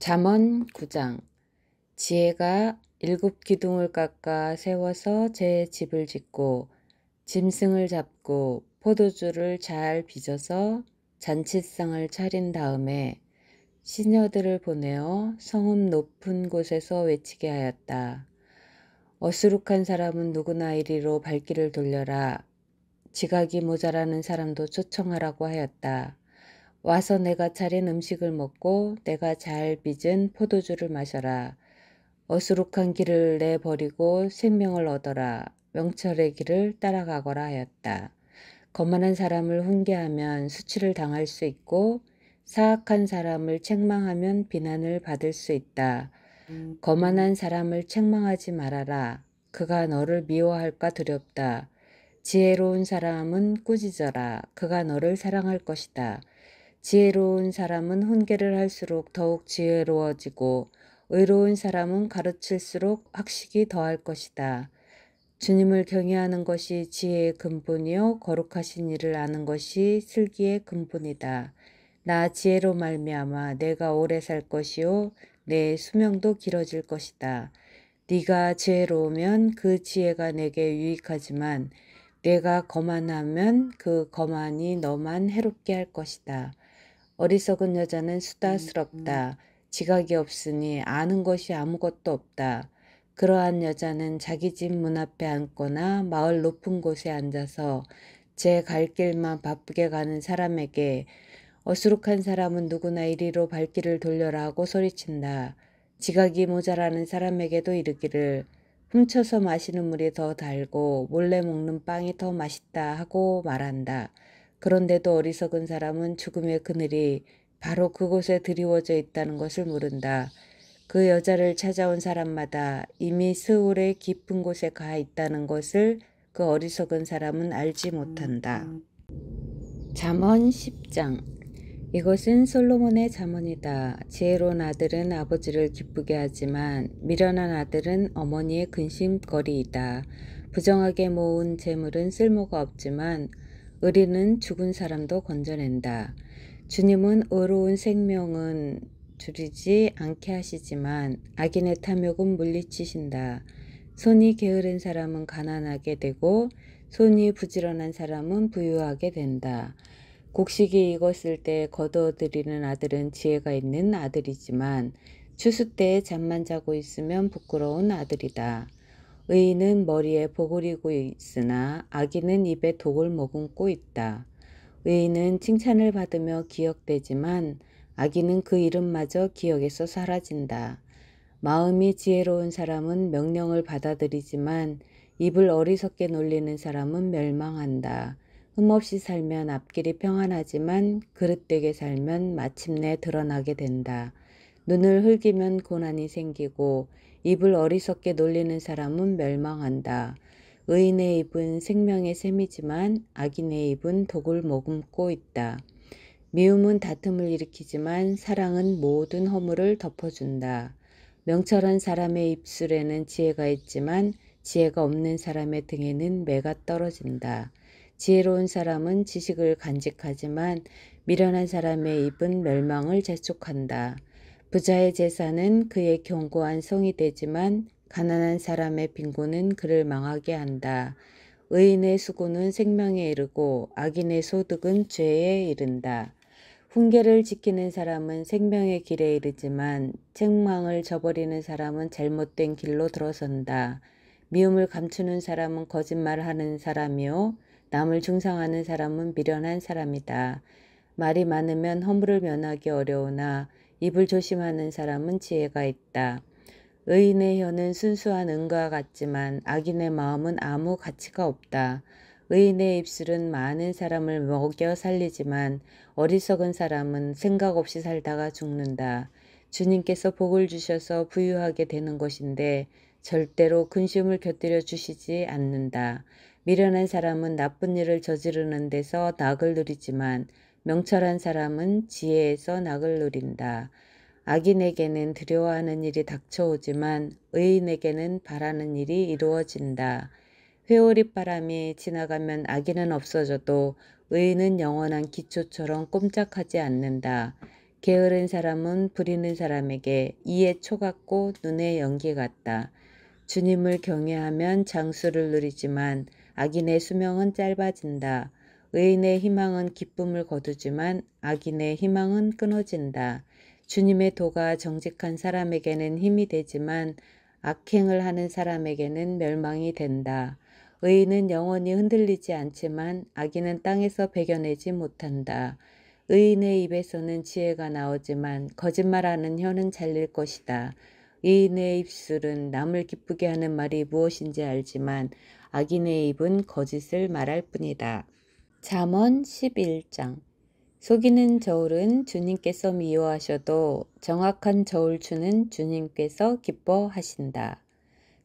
잠언 9장. 지혜가 7기둥을 깎아 세워서 제 집을 짓고 짐승을 잡고 포도주를 잘 빚어서 잔치상을 차린 다음에 시녀들을 보내어 성읍 높은 곳에서 외치게 하였다. 어수룩한 사람은 누구나 이리로 발길을 돌려라. 지각이 모자라는 사람도 초청하라고 하였다. 와서 내가 차린 음식을 먹고 내가 잘 빚은 포도주를 마셔라. 어수룩한 길을 내버리고 생명을 얻어라. 명철의 길을 따라가거라 하였다. 거만한 사람을 훈계하면 수치를 당할 수 있고 사악한 사람을 책망하면 비난을 받을 수 있다. 거만한 사람을 책망하지 말아라. 그가 너를 미워할까 두렵다. 지혜로운 사람은 꾸짖어라. 그가 너를 사랑할 것이다. 지혜로운 사람은 훈계를 할수록 더욱 지혜로워지고 의로운 사람은 가르칠수록 학식이 더할 것이다. 주님을 경외하는 것이 지혜의 근본이요 거룩하신 일을 아는 것이 슬기의 근본이다. 나 지혜로 말미암아 내가 오래 살 것이요 내 수명도 길어질 것이다. 네가 지혜로우면 그 지혜가 내게 유익하지만 내가 거만하면 그 거만이 너만 해롭게 할 것이다. 어리석은 여자는 수다스럽다. 지각이 없으니 아는 것이 아무것도 없다. 그러한 여자는 자기 집 문 앞에 앉거나 마을 높은 곳에 앉아서 제 갈 길만 바쁘게 가는 사람에게 어수룩한 사람은 누구나 이리로 발길을 돌려라 하고 소리친다. 지각이 모자라는 사람에게도 이르기를 훔쳐서 마시는 물이 더 달고 몰래 먹는 빵이 더 맛있다 하고 말한다. 그런데도 어리석은 사람은 죽음의 그늘이 바로 그곳에 드리워져 있다는 것을 모른다. 그 여자를 찾아온 사람마다 이미 스울의 깊은 곳에 가 있다는 것을 그 어리석은 사람은 알지 못한다. 잠언 10장. 이것은 솔로몬의 잠언이다. 지혜로운 아들은 아버지를 기쁘게 하지만 미련한 아들은 어머니의 근심거리이다. 부정하게 모은 재물은 쓸모가 없지만 의리는 죽은 사람도 건져낸다. 주님은 의로운 생명은 줄이지 않게 하시지만 악인의 탐욕은 물리치신다. 손이 게으른 사람은 가난하게 되고 손이 부지런한 사람은 부유하게 된다. 곡식이 익었을 때 거두어들이는 아들은 지혜가 있는 아들이지만 추수 때에 잠만 자고 있으면 부끄러운 아들이다. 의인은 머리에 복을 이고 있으나 악인은 입에 독을 머금고 있다. 의인은 칭찬을 받으며 기억되지만 악인은 그 이름마저 기억에서 사라진다. 마음이 지혜로운 사람은 명령을 받아들이지만 입을 어리석게 놀리는 사람은 멸망한다. 흠없이 살면 앞길이 평안하지만 그릇되게 살면 마침내 드러나게 된다. 눈을 흘기면 고난이 생기고 입을 어리석게 놀리는 사람은 멸망한다. 의인의 입은 생명의 샘이지만 악인의 입은 독을 머금고 있다. 미움은 다툼을 일으키지만 사랑은 모든 허물을 덮어준다. 명철한 사람의 입술에는 지혜가 있지만 지혜가 없는 사람의 등에는 매가 떨어진다. 지혜로운 사람은 지식을 간직하지만 미련한 사람의 입은 멸망을 재촉한다. 부자의 재산은 그의 견고한 성이 되지만 가난한 사람의 빈곤은 그를 망하게 한다. 의인의 수고는 생명에 이르고 악인의 소득은 죄에 이른다. 훈계를 지키는 사람은 생명의 길에 이르지만 책망을 저버리는 사람은 잘못된 길로 들어선다. 미움을 감추는 사람은 거짓말하는 사람이요 남을 중상하는 사람은 미련한 사람이다. 말이 많으면 허물을 면하기 어려우나 입을 조심하는 사람은 지혜가 있다. 의인의 혀는 순수한 은과 같지만 악인의 마음은 아무 가치가 없다. 의인의 입술은 많은 사람을 먹여 살리지만 어리석은 사람은 생각 없이 살다가 죽는다. 주님께서 복을 주셔서 부유하게 되는 것인데 절대로 근심을 곁들여 주시지 않는다. 미련한 사람은 나쁜 일을 저지르는 데서 낙을 누리지만 명철한 사람은 지혜에서 낙을 누린다. 악인에게는 두려워하는 일이 닥쳐오지만 의인에게는 바라는 일이 이루어진다. 회오리바람이 지나가면 악인은 없어져도 의인은 영원한 기초처럼 꼼짝하지 않는다. 게으른 사람은 부리는 사람에게 이에 초 같고 눈에 연기 같다. 주님을 경외하면 장수를 누리지만 악인의 수명은 짧아진다. 의인의 희망은 기쁨을 거두지만 악인의 희망은 끊어진다. 주님의 도가 정직한 사람에게는 힘이 되지만 악행을 하는 사람에게는 멸망이 된다. 의인은 영원히 흔들리지 않지만 악인은 땅에서 베겨내지 못한다. 의인의 입에서는 지혜가 나오지만 거짓말하는 혀는 잘릴 것이다. 의인의 입술은 남을 기쁘게 하는 말이 무엇인지 알지만 악인의 입은 거짓을 말할 뿐이다. 잠언 11장. 속이는 저울은 주님께서 미워하셔도 정확한 저울추는 주님께서 기뻐하신다.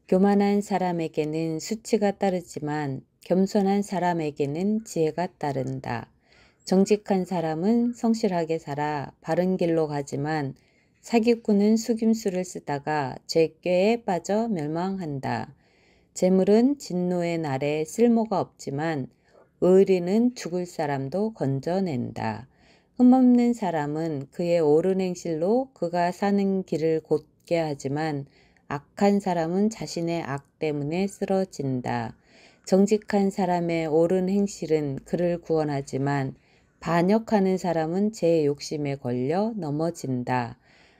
교만한 사람에게는 수치가 따르지만 겸손한 사람에게는 지혜가 따른다. 정직한 사람은 성실하게 살아 바른 길로 가지만 사기꾼은 속임수를 쓰다가 죄꾀에 빠져 멸망한다. 재물은 진노의 날에 쓸모가 없지만 의리는 죽을 사람도 건져낸다. 흠없는 사람은 그의 옳은 행실로 그가 사는 길을 곧게 하지만 악한 사람은 자신의 악 때문에 쓰러진다. 정직한 사람의 옳은 행실은 그를 구원하지만 반역하는 사람은 제 욕심에 걸려 넘어진다.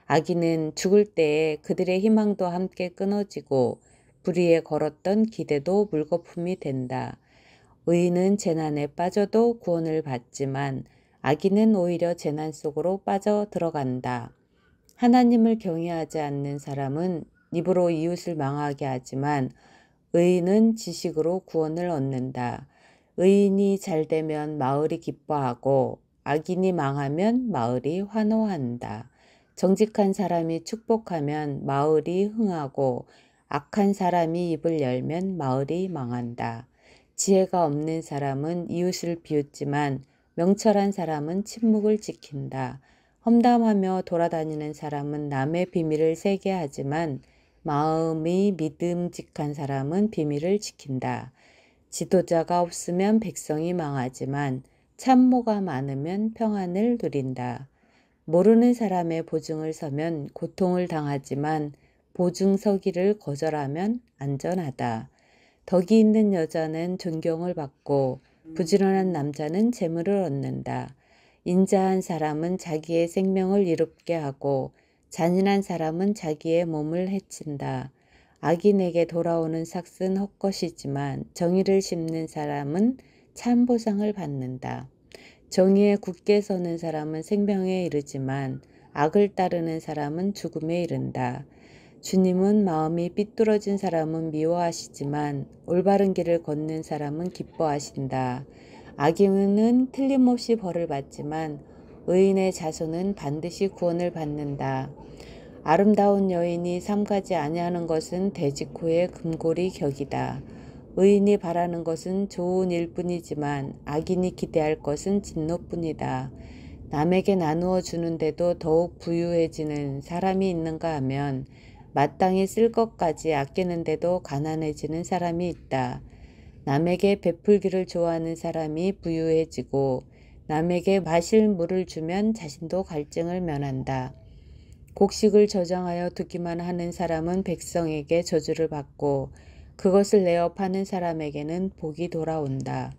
악인은 죽을 때에 그들의 희망도 함께 끊어지고 불의에 걸었던 기대도 물거품이 된다. 의인은 재난에 빠져도 구원을 받지만 악인은 오히려 재난 속으로 빠져 들어간다. 하나님을 경외하지 않는 사람은 입으로 이웃을 망하게 하지만 의인은 지식으로 구원을 얻는다. 의인이 잘되면 마을이 기뻐하고 악인이 망하면 마을이 환호한다. 정직한 사람이 축복하면 마을이 흥하고 악한 사람이 입을 열면 마을이 망한다. 지혜가 없는 사람은 이웃을 비웃지만 명철한 사람은 침묵을 지킨다. 험담하며 돌아다니는 사람은 남의 비밀을 세게 하지만 마음이 믿음직한 사람은 비밀을 지킨다. 지도자가 없으면 백성이 망하지만 참모가 많으면 평안을 누린다. 모르는 사람의 보증을 서면 고통을 당하지만 보증 서기를 거절하면 안전하다. 덕이 있는 여자는 존경을 받고 부지런한 남자는 재물을 얻는다. 인자한 사람은 자기의 생명을 이롭게 하고 잔인한 사람은 자기의 몸을 해친다. 악인에게 돌아오는 삭은 헛것이지만 정의를 심는 사람은 참 보상을 받는다. 정의에 굳게 서는 사람은 생명에 이르지만 악을 따르는 사람은 죽음에 이른다. 주님은 마음이 삐뚤어진 사람은 미워하시지만 올바른 길을 걷는 사람은 기뻐하신다. 악인은 틀림없이 벌을 받지만 의인의 자손은 반드시 구원을 받는다. 아름다운 여인이 삼가지 아니하는 것은 돼지코의 금고리 격이다. 의인이 바라는 것은 좋은 일뿐이지만 악인이 기대할 것은 진노뿐이다. 남에게 나누어 주는데도 더욱 부유해지는 사람이 있는가 하면 마땅히 쓸 것까지 아끼는데도 가난해지는 사람이 있다. 남에게 베풀기를 좋아하는 사람이 부유해지고 남에게 마실 물을 주면 자신도 갈증을 면한다. 곡식을 저장하여 두기만 하는 사람은 백성에게 저주를 받고 그것을 내어 파는 사람에게는 복이 돌아온다.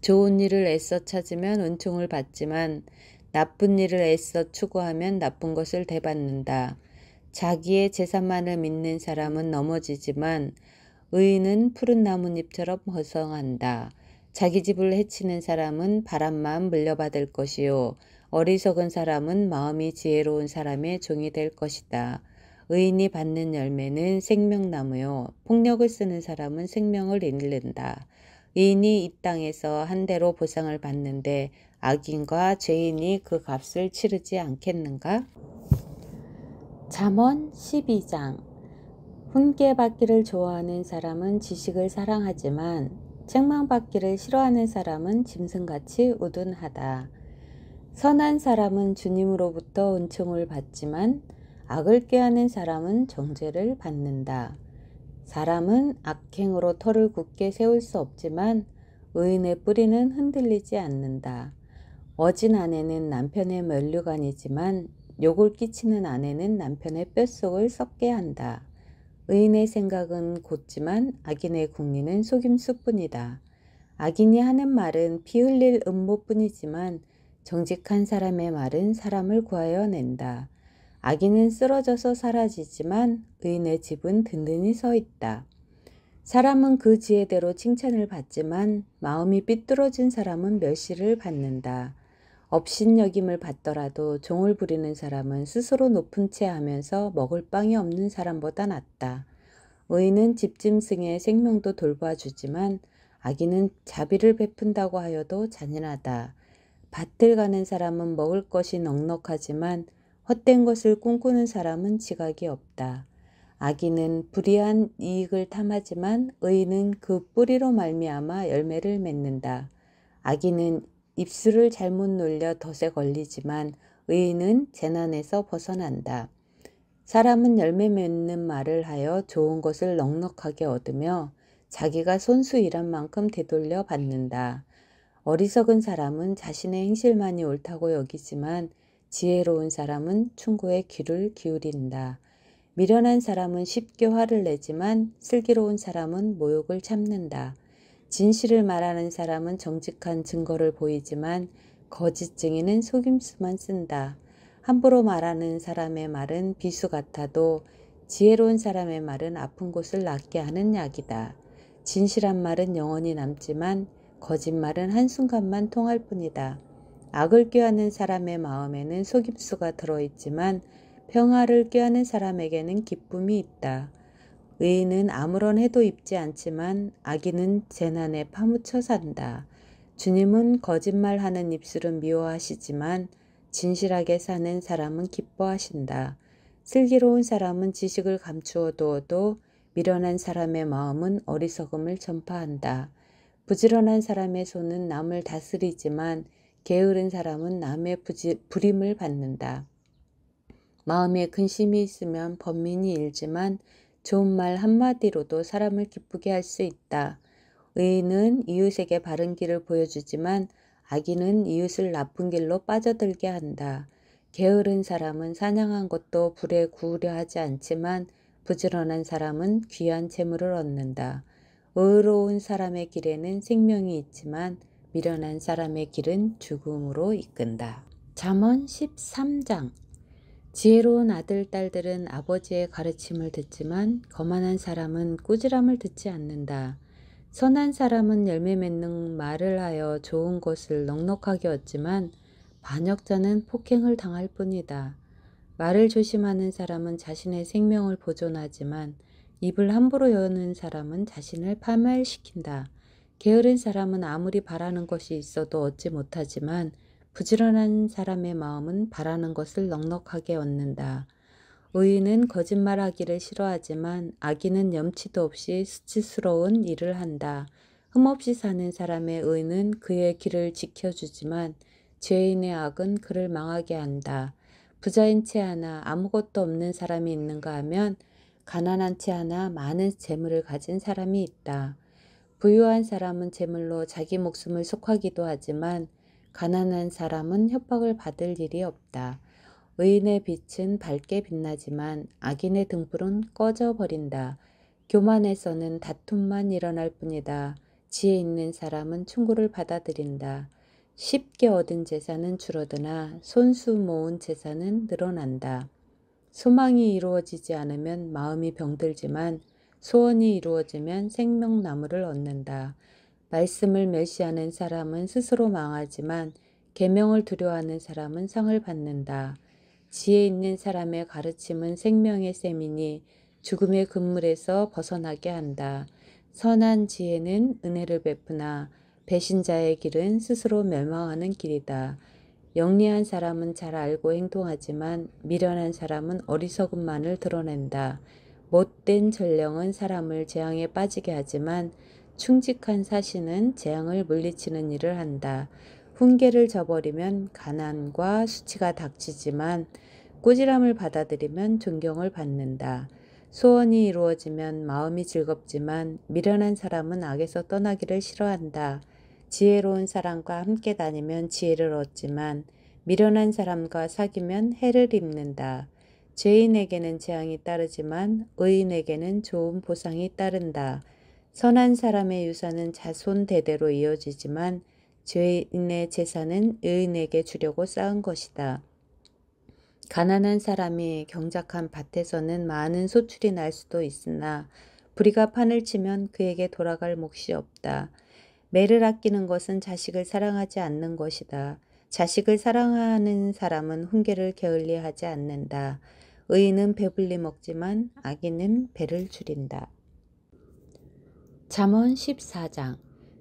좋은 일을 애써 찾으면 은총을 받지만 나쁜 일을 애써 추구하면 나쁜 것을 되받는다. 자기의 재산만을 믿는 사람은 넘어지지만 의인은 푸른 나뭇잎처럼 허성한다. 자기 집을 해치는 사람은 바람만 물려받을 것이요 어리석은 사람은 마음이 지혜로운 사람의 종이 될 것이다. 의인이 받는 열매는 생명나무요 폭력을 쓰는 사람은 생명을 잃는다. 의인이 이 땅에서 한 대로 보상을 받는데 악인과 죄인이 그 값을 치르지 않겠는가? 잠언 12장. 훈계받기를 좋아하는 사람은 지식을 사랑하지만 책망받기를 싫어하는 사람은 짐승같이 우둔하다. 선한 사람은 주님으로부터 은총을 받지만 악을 꾀하는 사람은 정죄를 받는다. 사람은 악행으로 터를 굳게 세울 수 없지만 의인의 뿌리는 흔들리지 않는다. 어진 아내는 남편의 면류관이지만 욕을 끼치는 아내는 남편의 뼛속을 썩게 한다. 의인의 생각은 곧지만 악인의 궁리는 속임수뿐이다. 악인이 하는 말은 피 흘릴 음모뿐이지만 정직한 사람의 말은 사람을 구하여 낸다. 악인은 쓰러져서 사라지지만 의인의 집은 든든히 서 있다. 사람은 그 지혜대로 칭찬을 받지만 마음이 삐뚤어진 사람은 멸시를 받는다. 업신여김을 받더라도 종을 부리는 사람은 스스로 높은 채 하면서 먹을 빵이 없는 사람보다 낫다. 의인은 집짐승의 생명도 돌봐주지만 악인은 자비를 베푼다고 하여도 잔인하다. 밭을 가는 사람은 먹을 것이 넉넉하지만 헛된 것을 꿈꾸는 사람은 지각이 없다. 악인은 불의한 이익을 탐하지만 의인은 그 뿌리로 말미암아 열매를 맺는다. 악인은 입술을 잘못 놀려 덫에 걸리지만 의인은 재난에서 벗어난다. 사람은 열매 맺는 말을 하여 좋은 것을 넉넉하게 얻으며 자기가 손수 일한 만큼 되돌려 받는다. 어리석은 사람은 자신의 행실만이 옳다고 여기지만 지혜로운 사람은 충고에 귀를 기울인다. 미련한 사람은 쉽게 화를 내지만 슬기로운 사람은 모욕을 참는다. 진실을 말하는 사람은 정직한 증거를 보이지만 거짓 증인은 속임수만 쓴다. 함부로 말하는 사람의 말은 비수 같아도 지혜로운 사람의 말은 아픈 곳을 낫게 하는 약이다. 진실한 말은 영원히 남지만 거짓말은 한순간만 통할 뿐이다. 악을 꾀하는 사람의 마음에는 속임수가 들어있지만 평화를 꾀하는 사람에게는 기쁨이 있다. 의인은 아무런 해도 입지 않지만 악인은 재난에 파묻혀 산다. 주님은 거짓말하는 입술은 미워하시지만 진실하게 사는 사람은 기뻐하신다. 슬기로운 사람은 지식을 감추어 두어도 미련한 사람의 마음은 어리석음을 전파한다. 부지런한 사람의 손은 남을 다스리지만 게으른 사람은 남의 부림을 받는다. 마음에 근심이 있으면 번민이 일지만 좋은 말 한마디로도 사람을 기쁘게 할 수 있다. 의인은 이웃에게 바른 길을 보여주지만 악인은 이웃을 나쁜 길로 빠져들게 한다. 게으른 사람은 사냥한 것도 불에 구우려 하지 않지만 부지런한 사람은 귀한 재물을 얻는다. 의로운 사람의 길에는 생명이 있지만 미련한 사람의 길은 죽음으로 이끈다. 잠언 13장. 지혜로운 아들, 딸들은 아버지의 가르침을 듣지만 거만한 사람은 꾸지람을 듣지 않는다. 선한 사람은 열매 맺는 말을 하여 좋은 것을 넉넉하게 얻지만 반역자는 폭행을 당할 뿐이다. 말을 조심하는 사람은 자신의 생명을 보존하지만 입을 함부로 여는 사람은 자신을 파멸시킨다. 게으른 사람은 아무리 바라는 것이 있어도 얻지 못하지만 부지런한 사람의 마음은 바라는 것을 넉넉하게 얻는다. 의인은 거짓말하기를 싫어하지만 악인은 염치도 없이 수치스러운 일을 한다. 흠없이 사는 사람의 의는 그의 길을 지켜주지만 죄인의 악은 그를 망하게 한다. 부자인 채 하나 아무것도 없는 사람이 있는가 하면 가난한 채 하나 많은 재물을 가진 사람이 있다. 부유한 사람은 재물로 자기 목숨을 속하기도 하지만 가난한 사람은 협박을 받을 일이 없다. 의인의 빛은 밝게 빛나지만 악인의 등불은 꺼져버린다. 교만에서는 다툼만 일어날 뿐이다. 지혜 있는 사람은 충고를 받아들인다. 쉽게 얻은 재산은 줄어드나 손수 모은 재산은 늘어난다. 소망이 이루어지지 않으면 마음이 병들지만 소원이 이루어지면 생명나무를 얻는다. 말씀을 멸시하는 사람은 스스로 망하지만 계명을 두려워하는 사람은 상을 받는다. 지혜 있는 사람의 가르침은 생명의 셈이니 죽음의 그물에서 벗어나게 한다. 선한 지혜는 은혜를 베푸나 배신자의 길은 스스로 멸망하는 길이다. 영리한 사람은 잘 알고 행동하지만 미련한 사람은 어리석음만을 드러낸다. 못된 전령은 사람을 재앙에 빠지게 하지만 충직한 사신은 재앙을 물리치는 일을 한다. 훈계를 저버리면 가난과 수치가 닥치지만 꾸지람을 받아들이면 존경을 받는다. 소원이 이루어지면 마음이 즐겁지만 미련한 사람은 악에서 떠나기를 싫어한다. 지혜로운 사람과 함께 다니면 지혜를 얻지만 미련한 사람과 사귀면 해를 입는다. 죄인에게는 재앙이 따르지만 의인에게는 좋은 보상이 따른다. 선한 사람의 유산은 자손 대대로 이어지지만 죄인의 재산은 의인에게 주려고 쌓은 것이다. 가난한 사람이 경작한 밭에서는 많은 소출이 날 수도 있으나 부리가 판을 치면 그에게 돌아갈 몫이 없다. 매를 아끼는 것은 자식을 사랑하지 않는 것이다. 자식을 사랑하는 사람은 훈계를 게을리하지 않는다. 의인은 배불리 먹지만 악인은 배를 줄인다. 잠언 14장.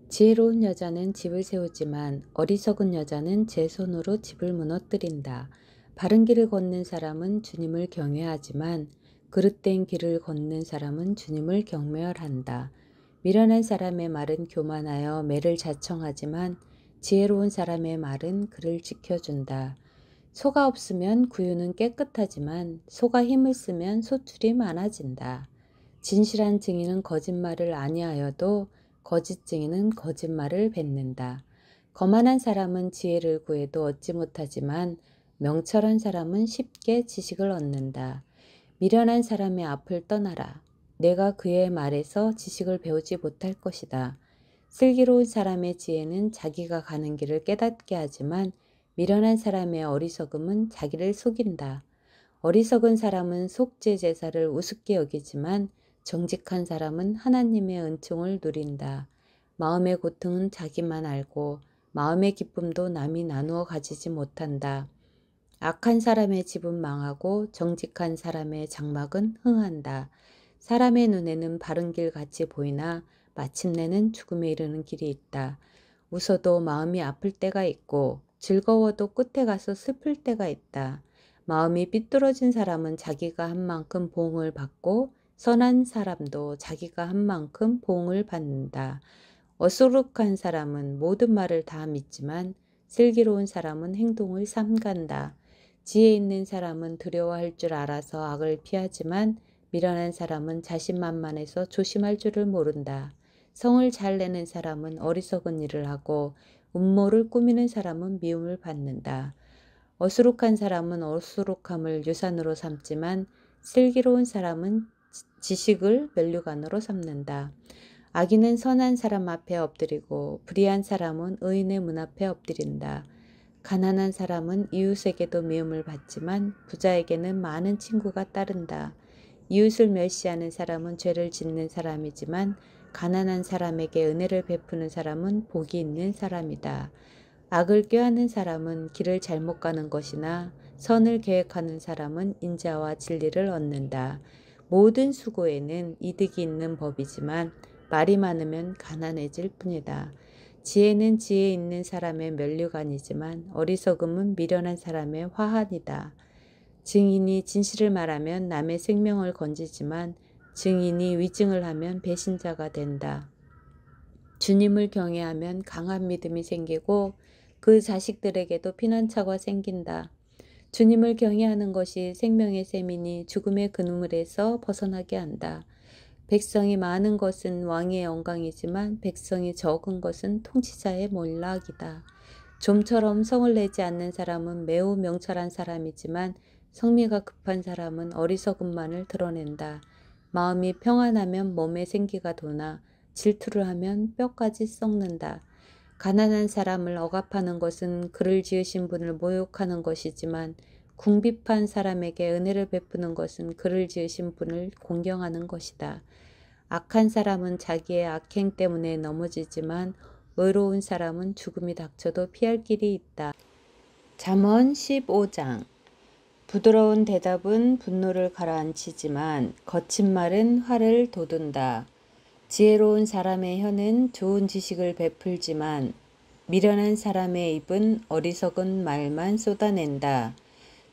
지혜로운 여자는 집을 세우지만 어리석은 여자는 제 손으로 집을 무너뜨린다. 바른 길을 걷는 사람은 주님을 경외하지만 그릇된 길을 걷는 사람은 주님을 경멸한다. 미련한 사람의 말은 교만하여 매를 자청하지만 지혜로운 사람의 말은 그를 지켜준다. 소가 없으면 구유는 깨끗하지만 소가 힘을 쓰면 소출이 많아진다. 진실한 증인은 거짓말을 아니하여도 거짓 증인은 거짓말을 뱉는다. 거만한 사람은 지혜를 구해도 얻지 못하지만 명철한 사람은 쉽게 지식을 얻는다. 미련한 사람의 앞을 떠나라. 내가 그의 말에서 지식을 배우지 못할 것이다. 슬기로운 사람의 지혜는 자기가 가는 길을 깨닫게 하지만 미련한 사람의 어리석음은 자기를 속인다. 어리석은 사람은 속죄 제사를 우습게 여기지만 정직한 사람은 하나님의 은총을 누린다. 마음의 고통은 자기만 알고 마음의 기쁨도 남이 나누어 가지지 못한다. 악한 사람의 집은 망하고 정직한 사람의 장막은 흥한다. 사람의 눈에는 바른 길 같이 보이나 마침내는 죽음에 이르는 길이 있다. 웃어도 마음이 아플 때가 있고 즐거워도 끝에 가서 슬플 때가 있다. 마음이 삐뚤어진 사람은 자기가 한 만큼 보응을 받고 선한 사람도 자기가 한 만큼 보응을 받는다. 어수룩한 사람은 모든 말을 다 믿지만 슬기로운 사람은 행동을 삼간다. 지혜 있는 사람은 두려워할 줄 알아서 악을 피하지만 미련한 사람은 자신만만해서 조심할 줄을 모른다. 성을 잘 내는 사람은 어리석은 일을 하고 음모를 꾸미는 사람은 미움을 받는다. 어수룩한 사람은 어수룩함을 유산으로 삼지만 슬기로운 사람은 지식을 면류관으로 삼는다. 악인은 선한 사람 앞에 엎드리고 불의한 사람은 의인의 문 앞에 엎드린다. 가난한 사람은 이웃에게도 미움을 받지만 부자에게는 많은 친구가 따른다. 이웃을 멸시하는 사람은 죄를 짓는 사람이지만 가난한 사람에게 은혜를 베푸는 사람은 복이 있는 사람이다. 악을 꾀하는 사람은 길을 잘못 가는 것이나 선을 계획하는 사람은 인자와 진리를 얻는다. 모든 수고에는 이득이 있는 법이지만 말이 많으면 가난해질 뿐이다. 지혜는 지혜 있는 사람의 면류관이지만 어리석음은 미련한 사람의 화환이다. 증인이 진실을 말하면 남의 생명을 건지지만 증인이 위증을 하면 배신자가 된다. 주님을 경외하면 강한 믿음이 생기고 그 자식들에게도 피난처가 생긴다. 주님을 경외하는 것이 생명의 셈이니 죽음의 그물에서 벗어나게 한다. 백성이 많은 것은 왕의 영광이지만 백성이 적은 것은 통치자의 몰락이다. 좀처럼 성을 내지 않는 사람은 매우 명철한 사람이지만 성미가 급한 사람은 어리석음만을 드러낸다. 마음이 평안하면 몸에 생기가 도나 질투를 하면 뼈까지 썩는다. 가난한 사람을 억압하는 것은 그를 지으신 분을 모욕하는 것이지만 궁핍한 사람에게 은혜를 베푸는 것은 그를 지으신 분을 공경하는 것이다. 악한 사람은 자기의 악행 때문에 넘어지지만 의로운 사람은 죽음이 닥쳐도 피할 길이 있다. 잠언 15장. 부드러운 대답은 분노를 가라앉히지만 거친 말은 화를 돋운다. 지혜로운 사람의 혀는 좋은 지식을 베풀지만 미련한 사람의 입은 어리석은 말만 쏟아낸다.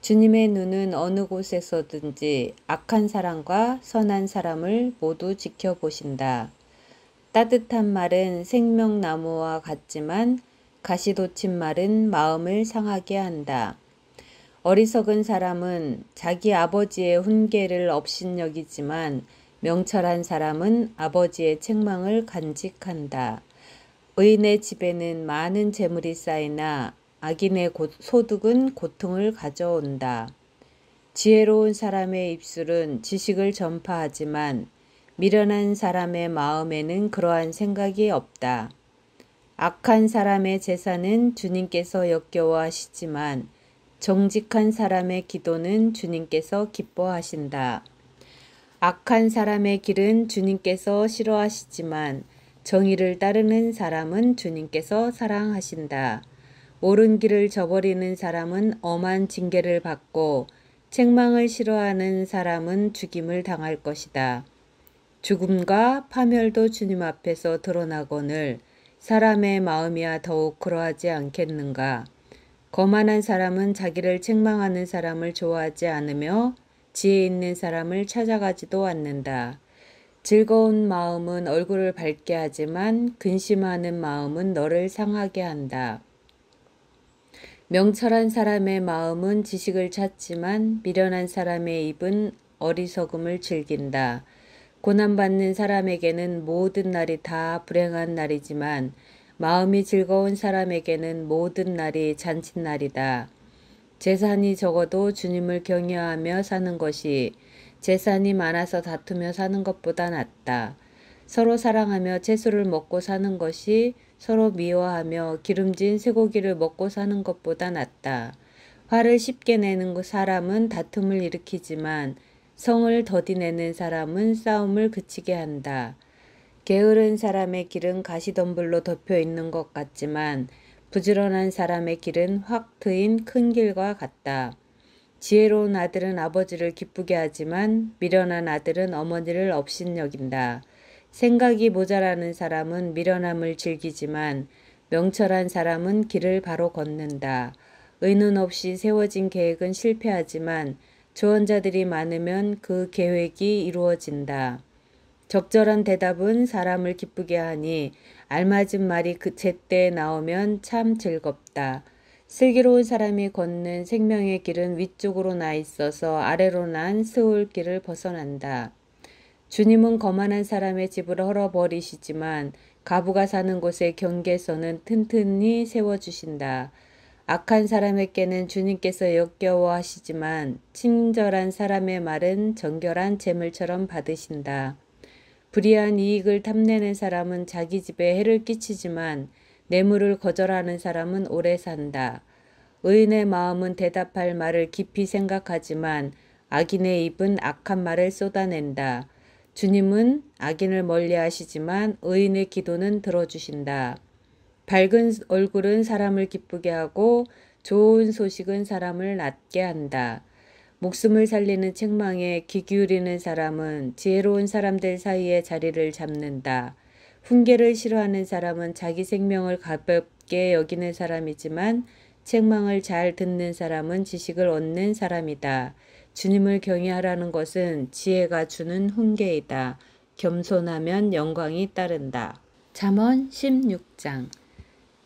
주님의 눈은 어느 곳에서든지 악한 사람과 선한 사람을 모두 지켜보신다. 따뜻한 말은 생명나무와 같지만 가시돋친 말은 마음을 상하게 한다. 어리석은 사람은 자기 아버지의 훈계를 업신여기지만 명철한 사람은 아버지의 책망을 간직한다. 의인의 집에는 많은 재물이 쌓이나 악인의 소득은 고통을 가져온다. 지혜로운 사람의 입술은 지식을 전파하지만 미련한 사람의 마음에는 그러한 생각이 없다. 악한 사람의 제사는 주님께서 역겨워하시지만 정직한 사람의 기도는 주님께서 기뻐하신다. 악한 사람의 길은 주님께서 싫어하시지만 정의를 따르는 사람은 주님께서 사랑하신다. 옳은 길을 저버리는 사람은 엄한 징계를 받고 책망을 싫어하는 사람은 죽임을 당할 것이다. 죽음과 파멸도 주님 앞에서 드러나거늘 사람의 마음이야 더욱 그러하지 않겠는가. 거만한 사람은 자기를 책망하는 사람을 좋아하지 않으며 지혜 있는 사람을 찾아가지도 않는다. 즐거운 마음은 얼굴을 밝게 하지만 근심하는 마음은 너를 상하게 한다. 명철한 사람의 마음은 지식을 찾지만 미련한 사람의 입은 어리석음을 즐긴다. 고난받는 사람에게는 모든 날이 다 불행한 날이지만 마음이 즐거운 사람에게는 모든 날이 잔칫날이다. 재산이 적어도 주님을 경외하며 사는 것이 재산이 많아서 다투며 사는 것보다 낫다. 서로 사랑하며 채소를 먹고 사는 것이 서로 미워하며 기름진 쇠고기를 먹고 사는 것보다 낫다. 화를 쉽게 내는 사람은 다툼을 일으키지만 성을 더디내는 사람은 싸움을 그치게 한다. 게으른 사람의 길은 가시덤불로 덮여 있는 것 같지만 부지런한 사람의 길은 확 트인 큰 길과 같다. 지혜로운 아들은 아버지를 기쁘게 하지만 미련한 아들은 어머니를 업신여긴다. 생각이 모자라는 사람은 미련함을 즐기지만 명철한 사람은 길을 바로 걷는다. 의논 없이 세워진 계획은 실패하지만 조언자들이 많으면 그 계획이 이루어진다. 적절한 대답은 사람을 기쁘게 하니 알맞은 말이 그 제때에 나오면 참 즐겁다. 슬기로운 사람이 걷는 생명의 길은 위쪽으로 나 있어서 아래로 난 스올길을 벗어난다. 주님은 거만한 사람의 집을 헐어버리시지만 가부가 사는 곳의 경계선은 튼튼히 세워주신다. 악한 사람에게는 주님께서 역겨워하시지만 친절한 사람의 말은 정결한 재물처럼 받으신다. 불의한 이익을 탐내는 사람은 자기 집에 해를 끼치지만 뇌물을 거절하는 사람은 오래 산다. 의인의 마음은 대답할 말을 깊이 생각하지만 악인의 입은 악한 말을 쏟아낸다. 주님은 악인을 멀리하시지만 의인의 기도는 들어주신다. 밝은 얼굴은 사람을 기쁘게 하고 좋은 소식은 사람을 낫게 한다. 목숨을 살리는 책망에 귀 기울이는 사람은 지혜로운 사람들 사이에 자리를 잡는다. 훈계를 싫어하는 사람은 자기 생명을 가볍게 여기는 사람이지만 책망을 잘 듣는 사람은 지식을 얻는 사람이다. 주님을 경외하라는 것은 지혜가 주는 훈계이다. 겸손하면 영광이 따른다. 잠언 16장.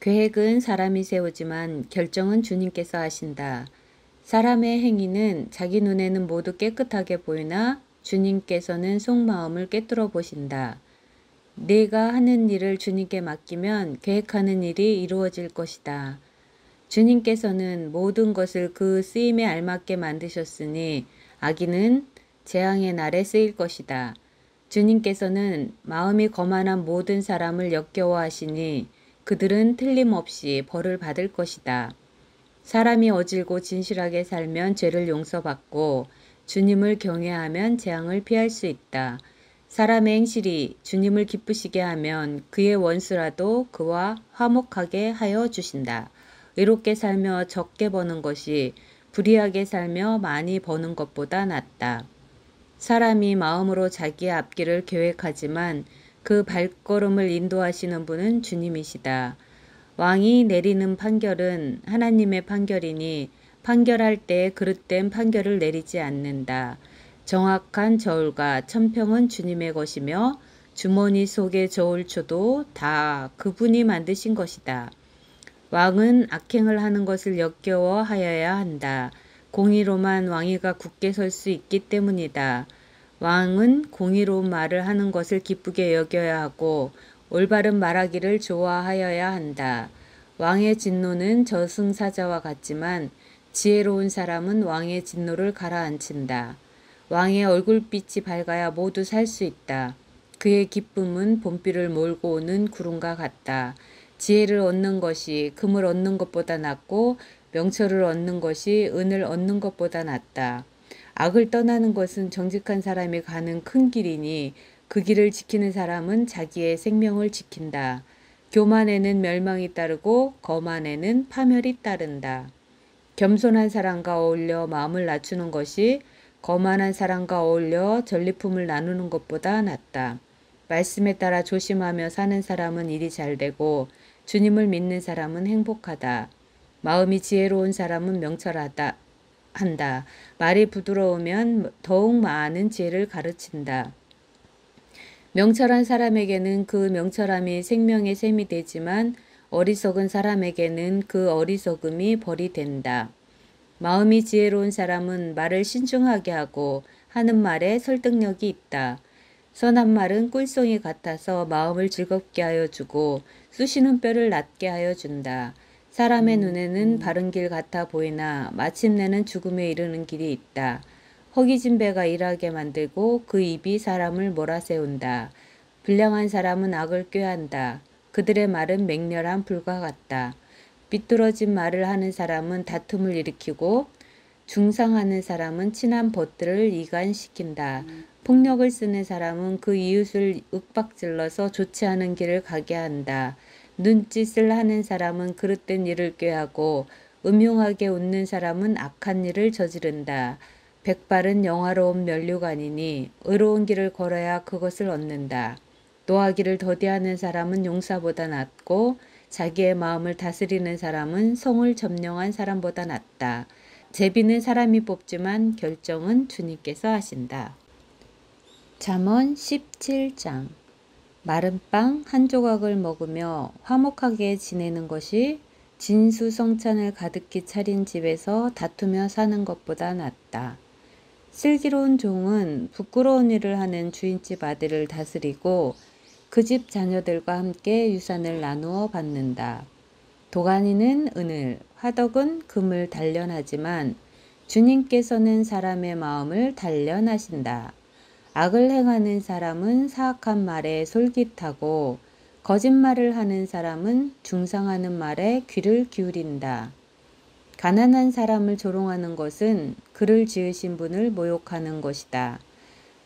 계획은 사람이 세우지만 결정은 주님께서 하신다. 사람의 행위는 자기 눈에는 모두 깨끗하게 보이나 주님께서는 속마음을 꿰뚫어 보신다. 내가 하는 일을 주님께 맡기면 계획하는 일이 이루어질 것이다. 주님께서는 모든 것을 그 쓰임에 알맞게 만드셨으니 악인은 재앙의 날에 쓰일 것이다. 주님께서는 마음이 거만한 모든 사람을 역겨워하시니 그들은 틀림없이 벌을 받을 것이다. 사람이 어질고 진실하게 살면 죄를 용서받고 주님을 경외하면 재앙을 피할 수 있다. 사람의 행실이 주님을 기쁘시게 하면 그의 원수라도 그와 화목하게 하여 주신다. 의롭게 살며 적게 버는 것이 불의하게 살며 많이 버는 것보다 낫다. 사람이 마음으로 자기의 앞길을 계획하지만 그 발걸음을 인도하시는 분은 주님이시다. 왕이 내리는 판결은 하나님의 판결이니 판결할 때 그릇된 판결을 내리지 않는다. 정확한 저울과 천평은 주님의 것이며 주머니 속의 저울초도 다 그분이 만드신 것이다. 왕은 악행을 하는 것을 역겨워하여야 한다. 공의로만 왕위가 굳게 설 수 있기 때문이다. 왕은 공의로운 말을 하는 것을 기쁘게 여겨야 하고 올바른 말하기를 좋아하여야 한다. 왕의 진노는 저승사자와 같지만 지혜로운 사람은 왕의 진노를 가라앉힌다. 왕의 얼굴빛이 밝아야 모두 살 수 있다. 그의 기쁨은 봄비를 몰고 오는 구름과 같다. 지혜를 얻는 것이 금을 얻는 것보다 낫고 명철을 얻는 것이 은을 얻는 것보다 낫다. 악을 떠나는 것은 정직한 사람이 가는 큰 길이니 그 길을 지키는 사람은 자기의 생명을 지킨다. 교만에는 멸망이 따르고 거만에는 파멸이 따른다. 겸손한 사람과 어울려 마음을 낮추는 것이 거만한 사람과 어울려 전리품을 나누는 것보다 낫다. 말씀에 따라 조심하며 사는 사람은 일이 잘 되고 주님을 믿는 사람은 행복하다. 마음이 지혜로운 사람은 명철하다 한다. 말이 부드러우면 더욱 많은 지혜를 가르친다. 명철한 사람에게는 그 명철함이 생명의 샘이 되지만 어리석은 사람에게는 그 어리석음이 벌이 된다. 마음이 지혜로운 사람은 말을 신중하게 하고 하는 말에 설득력이 있다. 선한 말은 꿀송이 같아서 마음을 즐겁게 하여 주고 쑤시는 뼈를 낫게 하여 준다. 사람의 눈에는 바른 길 같아 보이나 마침내는 죽음에 이르는 길이 있다. 허기진 배가 일하게 만들고 그 입이 사람을 몰아세운다. 불량한 사람은 악을 꾀한다. 그들의 말은 맹렬한 불과 같다. 삐뚤어진 말을 하는 사람은 다툼을 일으키고 중상하는 사람은 친한 벗들을 이간시킨다. 폭력을 쓰는 사람은 그 이웃을 윽박질러서 좋지 않은 길을 가게 한다. 눈짓을 하는 사람은 그릇된 일을 꾀하고 음흉하게 웃는 사람은 악한 일을 저지른다. 백발은 영화로운 면류관이니 의로운 길을 걸어야 그것을 얻는다. 노하기를 더디하는 사람은 용사보다 낫고 자기의 마음을 다스리는 사람은 성을 점령한 사람보다 낫다. 제비는 사람이 뽑지만 결정은 주님께서 하신다. 잠언 17장. 마른 빵 한 조각을 먹으며 화목하게 지내는 것이 진수성찬을 가득히 차린 집에서 다투며 사는 것보다 낫다. 슬기로운 종은 부끄러운 일을 하는 주인집 아들을 다스리고 그 집 자녀들과 함께 유산을 나누어 받는다. 도가니는 은을, 화덕은 금을 단련하지만 주님께서는 사람의 마음을 단련하신다. 악을 행하는 사람은 사악한 말에 솔깃하고 거짓말을 하는 사람은 중상하는 말에 귀를 기울인다. 가난한 사람을 조롱하는 것은 그를 지으신 분을 모욕하는 것이다.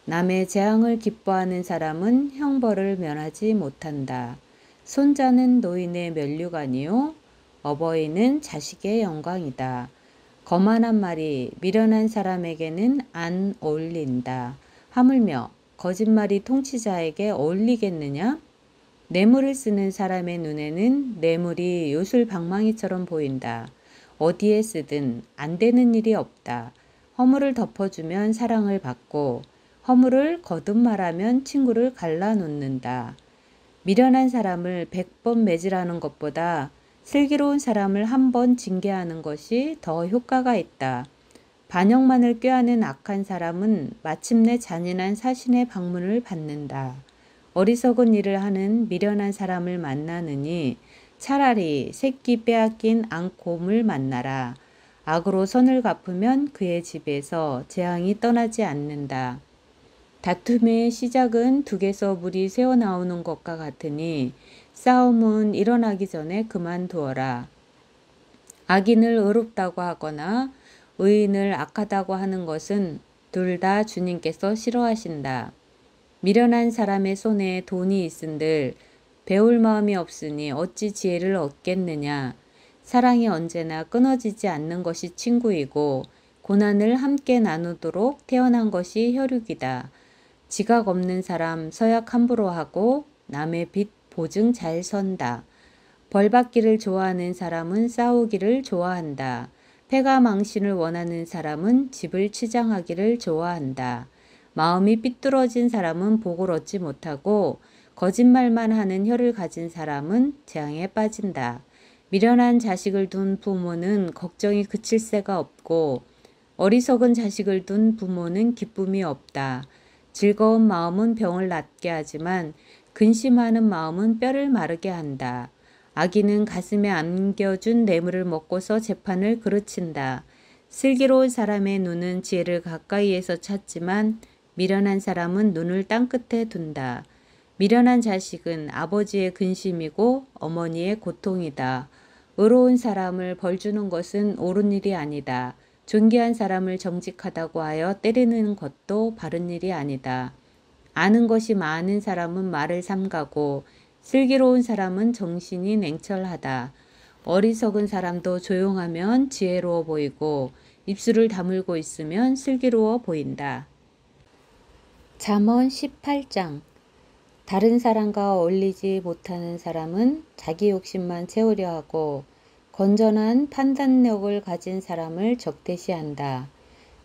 남의 재앙을 기뻐하는 사람은 형벌을 면하지 못한다. 손자는 노인의 면류관이요 어버이는 자식의 영광이다. 거만한 말이 미련한 사람에게는 안 어울린다. 하물며 거짓말이 통치자에게 어울리겠느냐? 뇌물을 쓰는 사람의 눈에는 뇌물이 요술 방망이처럼 보인다. 어디에 쓰든 안 되는 일이 없다. 허물을 덮어주면 사랑을 받고 허물을 거듭말하면 친구를 갈라놓는다. 미련한 사람을 100번 매질하는 것보다 슬기로운 사람을 한 번 징계하는 것이 더 효과가 있다. 반역만을 꾀하는 악한 사람은 마침내 잔인한 사신의 방문을 받는다. 어리석은 일을 하는 미련한 사람을 만나느니 차라리 새끼 빼앗긴 앙곰을 만나라. 악으로 선을 갚으면 그의 집에서 재앙이 떠나지 않는다. 다툼의 시작은 둑에서 물이 새어나오는 것과 같으니 싸움은 일어나기 전에 그만두어라. 악인을 의롭다고 하거나 의인을 악하다고 하는 것은 둘 다 주님께서 싫어하신다. 미련한 사람의 손에 돈이 있은들 배울 마음이 없으니 어찌 지혜를 얻겠느냐. 사랑이 언제나 끊어지지 않는 것이 친구이고 고난을 함께 나누도록 태어난 것이 혈육이다. 지각 없는 사람 서약 함부로 하고 남의 빚 보증 잘 선다. 벌받기를 좋아하는 사람은 싸우기를 좋아한다. 패가 망신을 원하는 사람은 집을 치장하기를 좋아한다. 마음이 삐뚤어진 사람은 복을 얻지 못하고 거짓말만 하는 혀를 가진 사람은 재앙에 빠진다. 미련한 자식을 둔 부모는 걱정이 그칠 새가 없고 어리석은 자식을 둔 부모는 기쁨이 없다. 즐거운 마음은 병을 낫게 하지만 근심하는 마음은 뼈를 마르게 한다. 악인은 가슴에 안겨준 뇌물을 먹고서 재판을 그르친다. 슬기로운 사람의 눈은 지혜를 가까이에서 찾지만 미련한 사람은 눈을 땅끝에 둔다. 미련한 자식은 아버지의 근심이고 어머니의 고통이다. 의로운 사람을 벌주는 것은 옳은 일이 아니다. 존귀한 사람을 정직하다고 하여 때리는 것도 바른 일이 아니다. 아는 것이 많은 사람은 말을 삼가고 슬기로운 사람은 정신이 냉철하다. 어리석은 사람도 조용하면 지혜로워 보이고 입술을 다물고 있으면 슬기로워 보인다. 잠언 18장. 다른 사람과 어울리지 못하는 사람은 자기 욕심만 채우려 하고 건전한 판단력을 가진 사람을 적대시한다.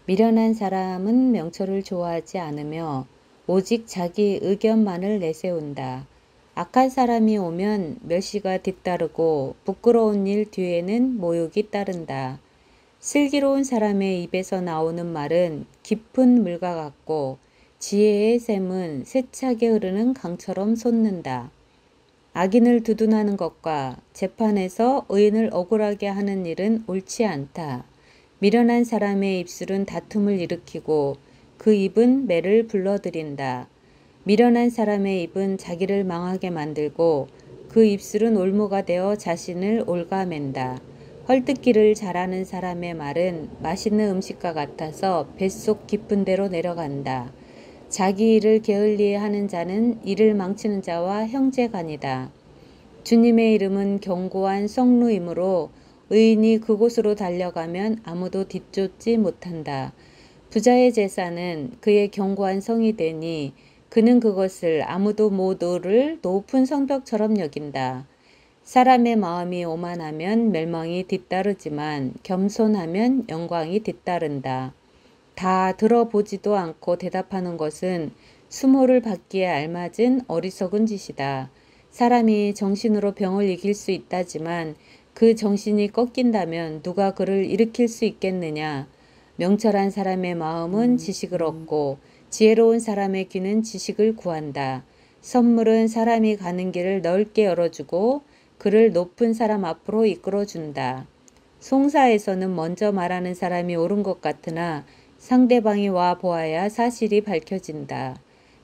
미련한 사람은 명철을 좋아하지 않으며 오직 자기 의견만을 내세운다. 악한 사람이 오면 멸시가 뒤따르고 부끄러운 일 뒤에는 모욕이 따른다. 슬기로운 사람의 입에서 나오는 말은 깊은 물과 같고 지혜의 샘은 세차게 흐르는 강처럼 솟는다. 악인을 두둔하는 것과 재판에서 의인을 억울하게 하는 일은 옳지 않다. 미련한 사람의 입술은 다툼을 일으키고 그 입은 매를 불러들인다. 미련한 사람의 입은 자기를 망하게 만들고 그 입술은 올무가 되어 자신을 옭아맨다. 헐뜯기를 잘하는 사람의 말은 맛있는 음식과 같아서 뱃속 깊은 데로 내려간다. 자기 일을 게을리해 하는 자는 일을 망치는 자와 형제간이다. 주님의 이름은 견고한 성루이므로 의인이 그곳으로 달려가면 아무도 뒤쫓지 못한다. 부자의 제사는 그의 견고한 성이 되니 그는 그것을 아무도 못 오를 높은 성벽처럼 여긴다. 사람의 마음이 오만하면 멸망이 뒤따르지만 겸손하면 영광이 뒤따른다. 다 들어보지도 않고 대답하는 것은 수모를 받기에 알맞은 어리석은 짓이다. 사람이 정신으로 병을 이길 수 있다지만 그 정신이 꺾인다면 누가 그를 일으킬 수 있겠느냐. 명철한 사람의 마음은 지식을 얻고 지혜로운 사람의 귀는 지식을 구한다. 선물은 사람이 가는 길을 넓게 열어주고 그를 높은 사람 앞으로 이끌어준다. 송사에서는 먼저 말하는 사람이 옳은 것 같으나 상대방이 와 보아야 사실이 밝혀진다.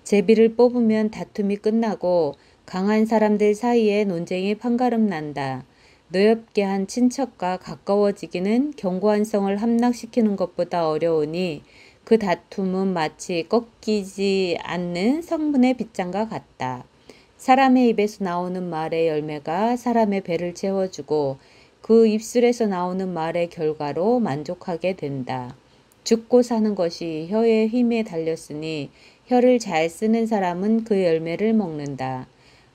제비를 뽑으면 다툼이 끝나고 강한 사람들 사이에 논쟁이 판가름 난다. 노엽게 한 친척과 가까워지기는 견고한 성을 함락시키는 것보다 어려우니 그 다툼은 마치 꺾이지 않는 성문의 빗장과 같다. 사람의 입에서 나오는 말의 열매가 사람의 배를 채워주고 그 입술에서 나오는 말의 결과로 만족하게 된다. 죽고 사는 것이 혀의 힘에 달렸으니 혀를 잘 쓰는 사람은 그 열매를 먹는다.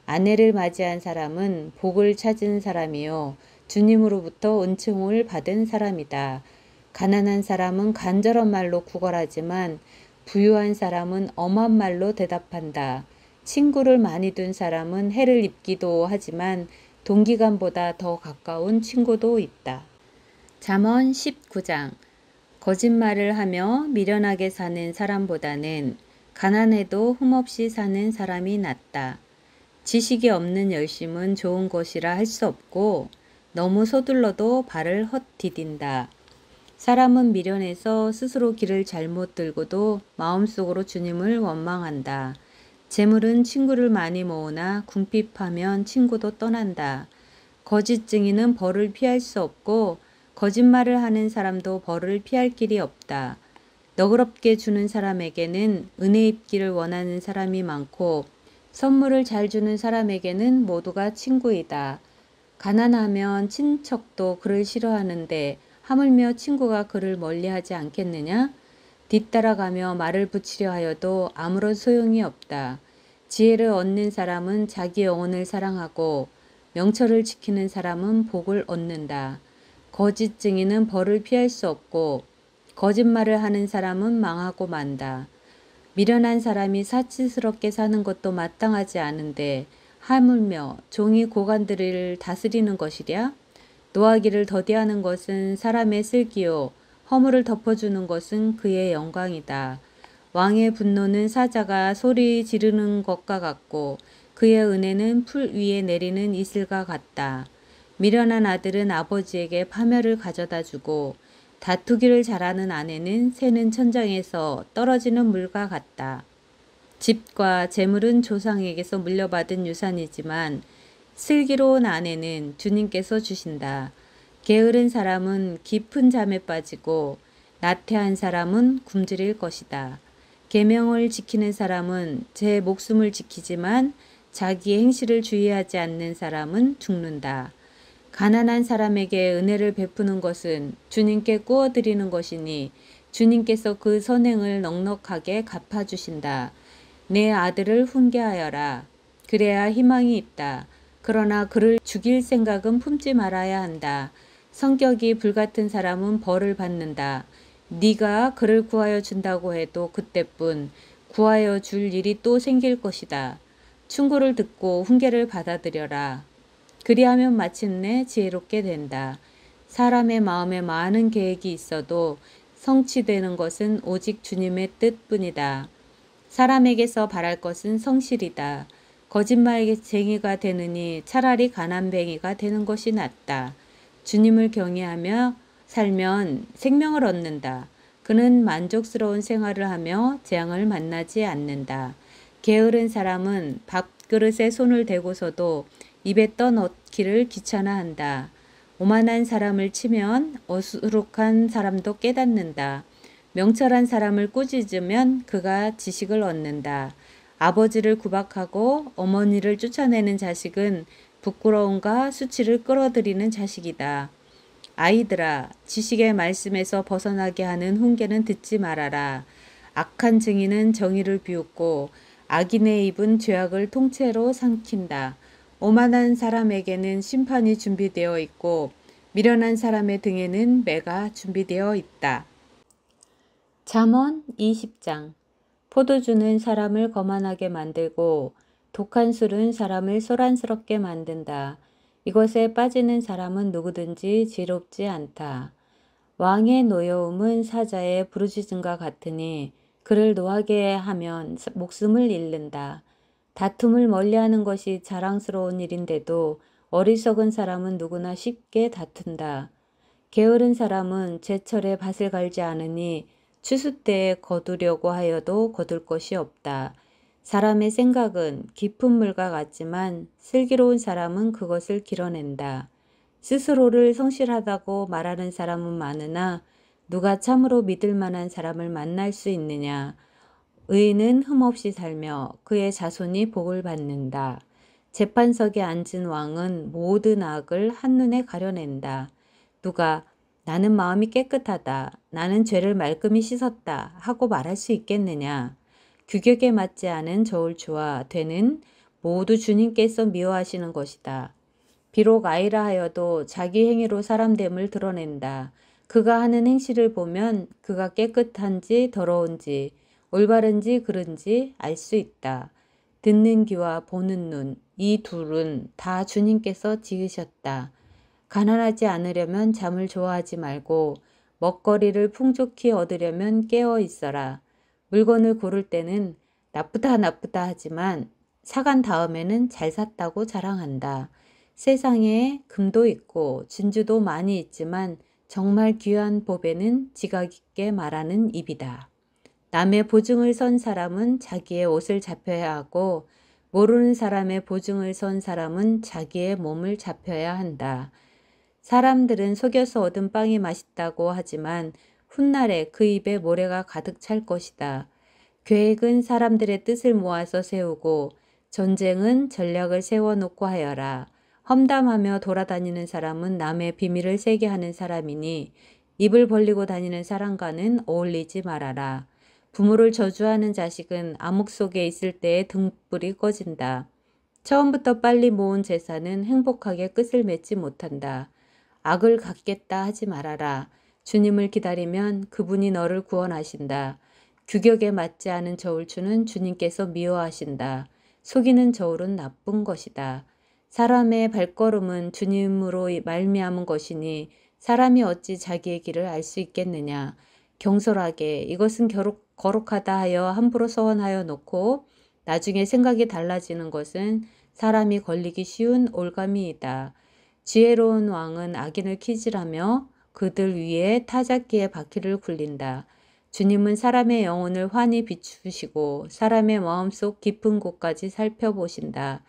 아내를 맞이한 사람은 복을 찾은 사람이요 주님으로부터 은총을 받은 사람이다. 가난한 사람은 간절한 말로 구걸하지만 부유한 사람은 엄한 말로 대답한다. 친구를 많이 둔 사람은 해를 입기도 하지만 동기간보다 더 가까운 친구도 있다. 잠언 19장. 거짓말을 하며 미련하게 사는 사람보다는 가난해도 흠없이 사는 사람이 낫다. 지식이 없는 열심은 좋은 것이라 할 수 없고 너무 서둘러도 발을 헛디딘다. 사람은 미련해서 스스로 길을 잘못 들고도 마음속으로 주님을 원망한다. 재물은 친구를 많이 모으나 궁핍하면 친구도 떠난다. 거짓 증인은 벌을 피할 수 없고 거짓말을 하는 사람도 벌을 피할 길이 없다. 너그럽게 주는 사람에게는 은혜 입기를 원하는 사람이 많고 선물을 잘 주는 사람에게는 모두가 친구이다. 가난하면 친척도 그를 싫어하는데 하물며 친구가 그를 멀리하지 않겠느냐? 뒤따라가며 말을 붙이려 하여도 아무런 소용이 없다. 지혜를 얻는 사람은 자기 영혼을 사랑하고 명철을 지키는 사람은 복을 얻는다. 거짓 증인은 벌을 피할 수 없고 거짓말을 하는 사람은 망하고 만다. 미련한 사람이 사치스럽게 사는 것도 마땅하지 않은데 하물며 종이 고관들을 다스리는 것이랴? 노하기를 더디하는 것은 사람의 슬기요 허물을 덮어주는 것은 그의 영광이다. 왕의 분노는 사자가 소리 지르는 것과 같고 그의 은혜는 풀 위에 내리는 이슬과 같다. 미련한 아들은 아버지에게 파멸을 가져다 주고 다투기를 잘하는 아내는 새는 천장에서 떨어지는 물과 같다. 집과 재물은 조상에게서 물려받은 유산이지만 슬기로운 아내는 주님께서 주신다. 게으른 사람은 깊은 잠에 빠지고 나태한 사람은 굶주릴 것이다. 계명을 지키는 사람은 제 목숨을 지키지만 자기의 행실을 주의하지 않는 사람은 죽는다. 가난한 사람에게 은혜를 베푸는 것은 주님께 꾸어드리는 것이니 주님께서 그 선행을 넉넉하게 갚아주신다. 내 아들을 훈계하여라. 그래야 희망이 있다. 그러나 그를 죽일 생각은 품지 말아야 한다. 성격이 불같은 사람은 벌을 받는다. 네가 그를 구하여 준다고 해도 그때뿐 구하여 줄 일이 또 생길 것이다. 충고를 듣고 훈계를 받아들여라. 그리하면 마침내 지혜롭게 된다. 사람의 마음에 많은 계획이 있어도 성취되는 것은 오직 주님의 뜻뿐이다. 사람에게서 바랄 것은 성실이다. 거짓말쟁이가 되느니 차라리 가난뱅이가 되는 것이 낫다. 주님을 경외하며 살면 생명을 얻는다. 그는 만족스러운 생활을 하며 재앙을 만나지 않는다. 게으른 사람은 밥그릇에 손을 대고서도 입에 떠넣기를 귀찮아한다. 오만한 사람을 치면 어수룩한 사람도 깨닫는다. 명철한 사람을 꾸짖으면 그가 지식을 얻는다. 아버지를 구박하고 어머니를 쫓아내는 자식은 부끄러움과 수치를 끌어들이는 자식이다. 아이들아, 지식의 말씀에서 벗어나게 하는 훈계는 듣지 말아라. 악한 증인은 정의를 비웃고 악인의 입은 죄악을 통째로 삼킨다. 오만한 사람에게는 심판이 준비되어 있고 미련한 사람의 등에는 매가 준비되어 있다. 잠언 20장. 포도주는 사람을 거만하게 만들고 독한 술은 사람을 소란스럽게 만든다. 이것에 빠지는 사람은 누구든지 지롭지 않다. 왕의 노여움은 사자의 부르짖음과 같으니 그를 노하게 하면 목숨을 잃는다. 다툼을 멀리하는 것이 자랑스러운 일인데도 어리석은 사람은 누구나 쉽게 다툰다. 게으른 사람은 제철에 밭을 갈지 않으니 추수 때에 거두려고 하여도 거둘 것이 없다. 사람의 생각은 깊은 물과 같지만 슬기로운 사람은 그것을 길어낸다. 스스로를 성실하다고 말하는 사람은 많으나 누가 참으로 믿을 만한 사람을 만날 수 있느냐. 의인은 흠없이 살며 그의 자손이 복을 받는다. 재판석에 앉은 왕은 모든 악을 한눈에 가려낸다. 누가 나는 마음이 깨끗하다. 나는 죄를 말끔히 씻었다. 하고 말할 수 있겠느냐. 규격에 맞지 않은 저울추와 되는 모두 주님께서 미워하시는 것이다. 비록 아이라 하여도 자기 행위로 사람됨을 드러낸다. 그가 하는 행실을 보면 그가 깨끗한지 더러운지 올바른지 그른지 알 수 있다. 듣는 귀와 보는 눈, 이 둘은 다 주님께서 지으셨다. 가난하지 않으려면 잠을 좋아하지 말고 먹거리를 풍족히 얻으려면 깨어 있어라. 물건을 고를 때는 나쁘다 나쁘다 하지만 사간 다음에는 잘 샀다고 자랑한다. 세상에 금도 있고 진주도 많이 있지만 정말 귀한 보배는 지각 있게 말하는 입이다. 남의 보증을 선 사람은 자기의 옷을 잡혀야 하고 모르는 사람의 보증을 선 사람은 자기의 몸을 잡혀야 한다. 사람들은 속여서 얻은 빵이 맛있다고 하지만 훗날에 그 입에 모래가 가득 찰 것이다. 계획은 사람들의 뜻을 모아서 세우고 전쟁은 전략을 세워놓고 하여라. 험담하며 돌아다니는 사람은 남의 비밀을 세게 하는 사람이니 입을 벌리고 다니는 사람과는 어울리지 말아라. 부모를 저주하는 자식은 암흑 속에 있을 때에 등불이 꺼진다. 처음부터 빨리 모은 재산은 행복하게 끝을 맺지 못한다. 악을 갚겠다 하지 말아라. 주님을 기다리면 그분이 너를 구원하신다. 규격에 맞지 않은 저울추는 주님께서 미워하신다. 속이는 저울은 나쁜 것이다. 사람의 발걸음은 주님으로 말미암은 것이니 사람이 어찌 자기의 길을 알 수 있겠느냐. 경솔하게 이것은 거룩하다 하여 함부로 서원하여 놓고 나중에 생각이 달라지는 것은 사람이 걸리기 쉬운 올가미이다. 지혜로운 왕은 악인을 키질하며 그들 위에 타작기의 바퀴를 굴린다. 주님은 사람의 영혼을 환히 비추시고 사람의 마음속 깊은 곳까지 살펴보신다.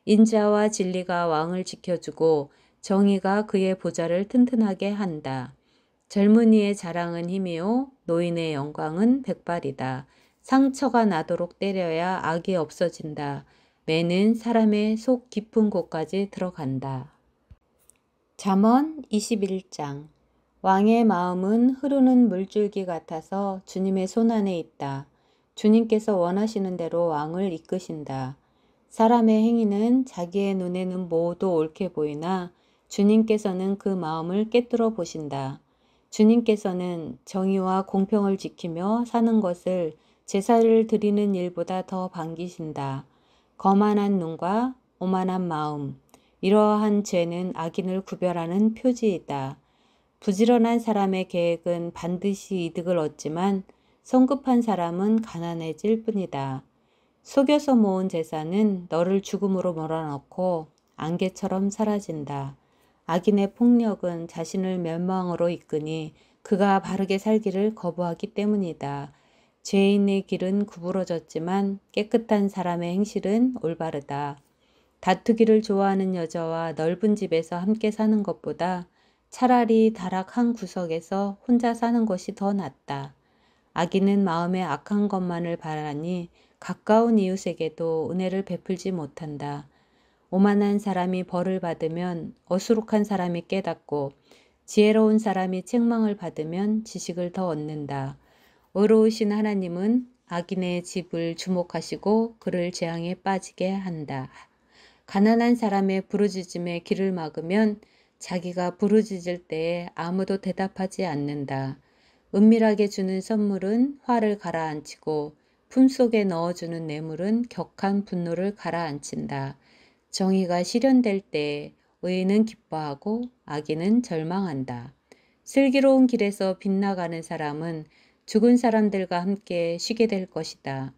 인자와 진리가 왕을 지켜주고 정의가 그의 보좌를 튼튼하게 한다. 젊은이의 자랑은 힘이요 노인의 영광은 백발이다. 상처가 나도록 때려야 악이 없어진다. 매는 사람의 속 깊은 곳까지 들어간다. 잠언 21장. 왕의 마음은 흐르는 물줄기 같아서 주님의 손안에 있다. 주님께서 원하시는 대로 왕을 이끄신다. 사람의 행위는 자기의 눈에는 모두 옳게 보이나 주님께서는 그 마음을 꿰뚫어 보신다. 주님께서는 정의와 공평을 지키며 사는 것을 제사를 드리는 일보다 더 반기신다. 거만한 눈과 오만한 마음, 이러한 죄는 악인을 구별하는 표지이다. 부지런한 사람의 계획은 반드시 이득을 얻지만 성급한 사람은 가난해질 뿐이다. 속여서 모은 재산은 너를 죽음으로 몰아넣고 안개처럼 사라진다. 악인의 폭력은 자신을 멸망으로 이끄니 그가 바르게 살기를 거부하기 때문이다. 죄인의 길은 구부러졌지만 깨끗한 사람의 행실은 올바르다. 다투기를 좋아하는 여자와 넓은 집에서 함께 사는 것보다 차라리 다락 한 구석에서 혼자 사는 것이 더 낫다. 악인은 마음에 악한 것만을 바라니 가까운 이웃에게도 은혜를 베풀지 못한다. 오만한 사람이 벌을 받으면 어수룩한 사람이 깨닫고 지혜로운 사람이 책망을 받으면 지식을 더 얻는다. 의로우신 하나님은 악인의 집을 주목하시고 그를 재앙에 빠지게 한다. 가난한 사람의 부르짖음에 귀를 막으면 자기가 부르짖을 때에 아무도 대답하지 않는다. 은밀하게 주는 선물은 화를 가라앉히고 품속에 넣어주는 뇌물은 격한 분노를 가라앉힌다. 정의가 실현될 때 의인은 기뻐하고 악인은 절망한다. 슬기로운 길에서 빗나가는 사람은 죽은 사람들과 함께 쉬게 될 것이다.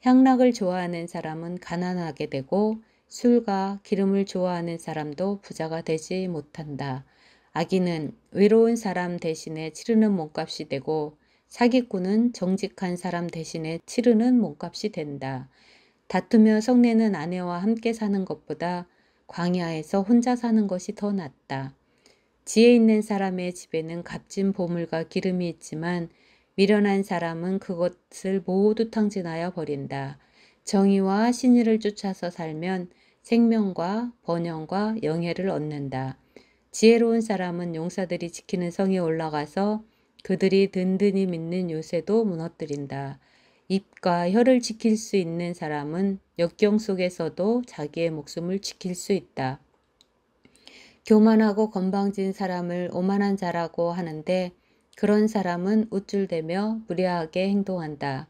향락을 좋아하는 사람은 가난하게 되고 술과 기름을 좋아하는 사람도 부자가 되지 못한다. 악인은 외로운 사람 대신에 치르는 몸값이 되고 사기꾼은 정직한 사람 대신에 치르는 몸값이 된다. 다투며 성내는 아내와 함께 사는 것보다 광야에서 혼자 사는 것이 더 낫다. 지혜 있는 사람의 집에는 값진 보물과 기름이 있지만 미련한 사람은 그것을 모두 탕진하여 버린다. 정의와 신의를 쫓아서 살면 생명과 번영과 영예를 얻는다. 지혜로운 사람은 용사들이 지키는 성에 올라가서 그들이 든든히 믿는 요새도 무너뜨린다. 입과 혀를 지킬 수 있는 사람은 역경 속에서도 자기의 목숨을 지킬 수 있다. 교만하고 건방진 사람을 오만한 자라고 하는데 그런 사람은 우쭐대며 무례하게 행동한다.